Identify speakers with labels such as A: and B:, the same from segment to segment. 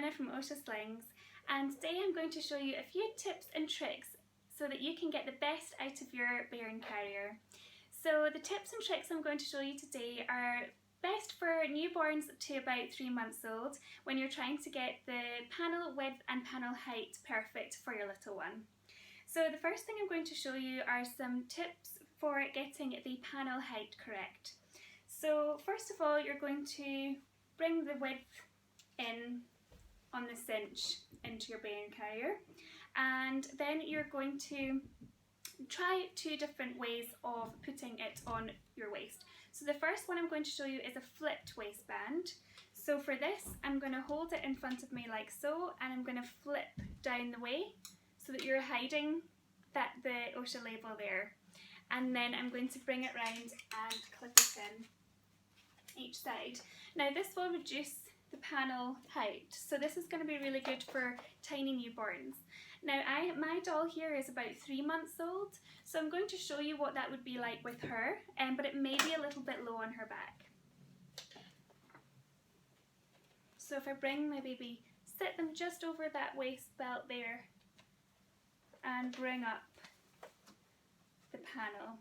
A: Anna from Oscha Slings, and today I'm going to show you a few tips and tricks so that you can get the best out of your Bairn carrier. So the tips and tricks I'm going to show you today are best for newborns to about 3 months old when you're trying to get the panel width and panel height perfect for your little one. So the first thing I'm going to show you are some tips for getting the panel height correct. So first of all, you're going to bring the width in on the cinch into your Bairn carrier, and then you're going to try 2 different ways of putting it on your waist. So the first one I'm going to show you is a flipped waistband. So for this, I'm going to hold it in front of me like so, and I'm going to flip down the way so that you're hiding the Oscha label there. And then I'm going to bring it round and clip it in each side. Now this will reduce the panel height, so this is going to be really good for tiny newborns. Now my doll here is about 3 months old, so I'm going to show you what that would be like with her, but it may be a little bit low on her back. So if I bring my baby, sit them just over that waist belt there and bring up the panel.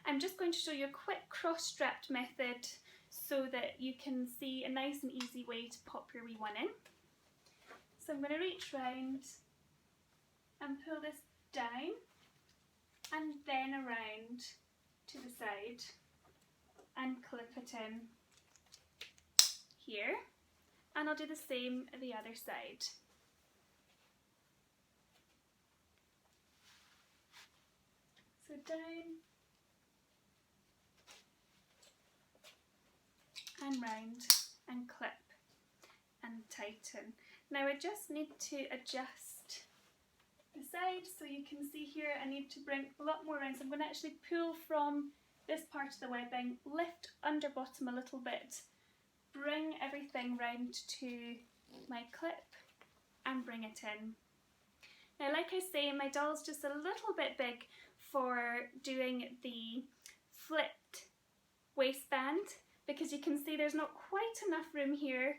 A: I'm just going to show you a quick cross-strapped method so that you can see a nice and easy way to pop your wee one in. So I'm going to reach round and pull this down and then around to the side and clip it in here, and I'll do the same at the other side. So down and round and clip and tighten. Now I just need to adjust the side, so you can see here I need to bring a lot more around, so I'm going to actually pull from this part of the webbing, lift under bottom a little bit, bring everything round to my clip and bring it in. Now like I say, my doll's just a little bit big for doing the flipped waistband, because you can see there's not quite enough room here,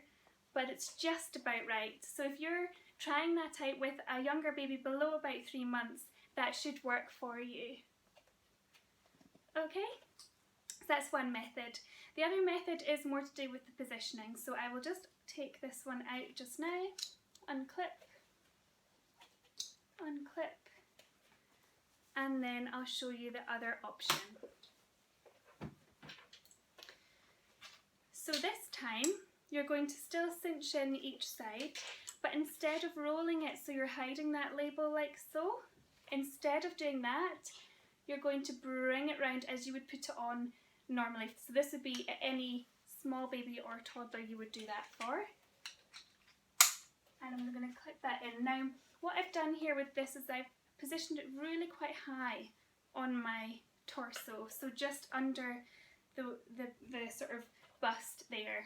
A: but it's just about right. So if you're trying that out with a younger baby below about 3 months, that should work for you. Okay, so that's one method. The other method is more to do with the positioning. So I will just take this one out just now, unclip, unclip, and then I'll show you the other option. So this time, you're going to still cinch in each side, but instead of rolling it so you're hiding that label like so, instead of doing that, you're going to bring it round as you would put it on normally. So this would be any small baby or toddler you would do that for. And I'm going to clip that in. Now, what I've done here with this is I've positioned it really quite high on my torso, so just under the sort of bust there,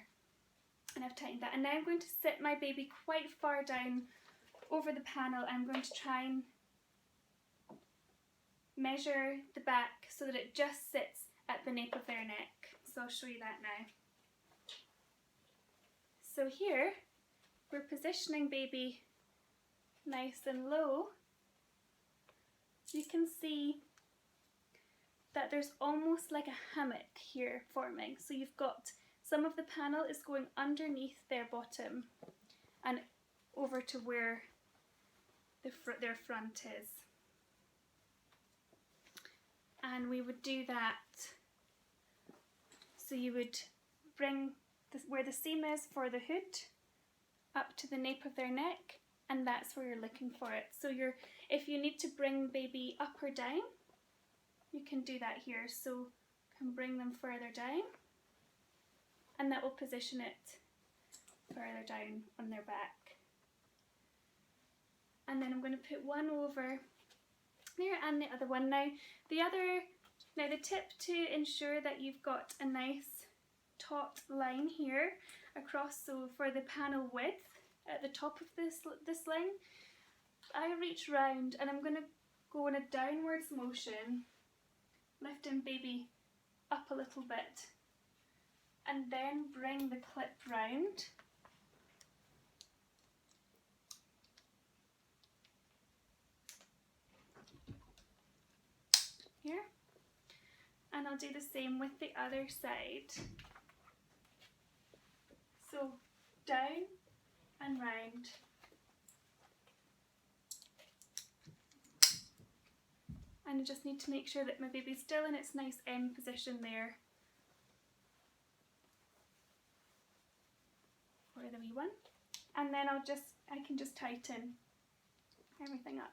A: and I've tightened that. And now I'm going to sit my baby quite far down over the panel. I'm going to try and measure the back so that it just sits at the nape of their neck. So I'll show you that now. So here we're positioning baby nice and low. You can see that there's almost like a hammock here forming. So you've got some of the panel is going underneath their bottom and over to where their front is. And we would do that, so you would bring where the seam is for the hood up to the nape of their neck, and that's where you're looking for it. So if you need to bring baby up or down, you can do that here. So you can bring them further down, and that will position it further down on their back. And then I'm going to put one over there and the other one. Now the tip to ensure that you've got a nice taut line here across, so for the panel width at the top of the sling, I reach round and I'm going to go in a downwards motion, lifting baby up a little bit, and then bring the clip round I'll do the same with the other side. So down and round. And I just need to make sure that my baby's still in its nice M position there. For the wee one. And then I can just tighten everything up.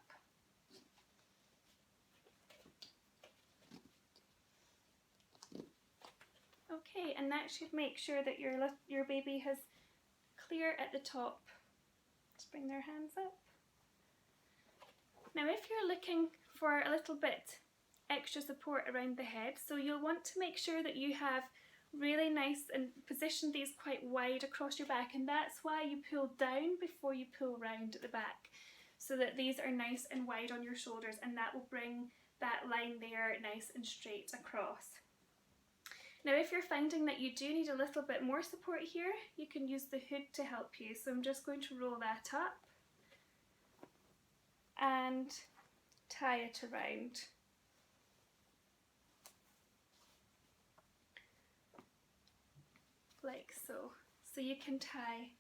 A: Okay, and that should make sure that your baby has clear at the top. Just bring their hands up. Now if you're looking for a little bit extra support around the head, so you'll want to make sure that you have really nice and position these quite wide across your back, and that's why you pull down before you pull round at the back, so that these are nice and wide on your shoulders, and that will bring that line there nice and straight across. Now if you're finding that you do need a little bit more support here, you can use the hood to help you. So I'm just going to roll that up and tie it around. Like so. So you can tie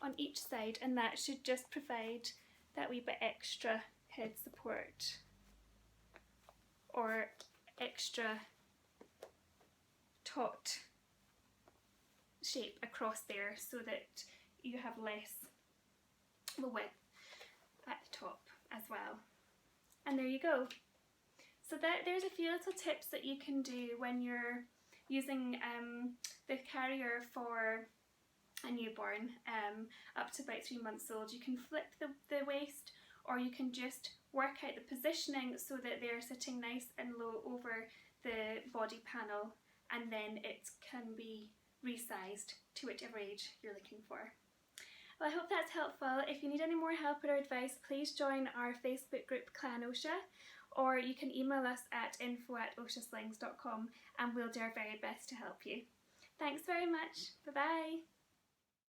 A: on each side, and that should just provide that wee bit extra head support or extra taut shape across there, so that you have less width at the top as well. And there you go. So there's a few little tips that you can do when you're using the carrier for a newborn up to about 3 months old. You can flip the waist, or you can just work out the positioning so that they're sitting nice and low over the body panel, and then it can be resized to whichever age you're looking for. Well, I hope that's helpful. If you need any more help or advice, please join our Facebook group Clan Oscha, or you can email us at info@oschaslings.com, and we'll do our very best to help you. Thanks very much. Bye bye.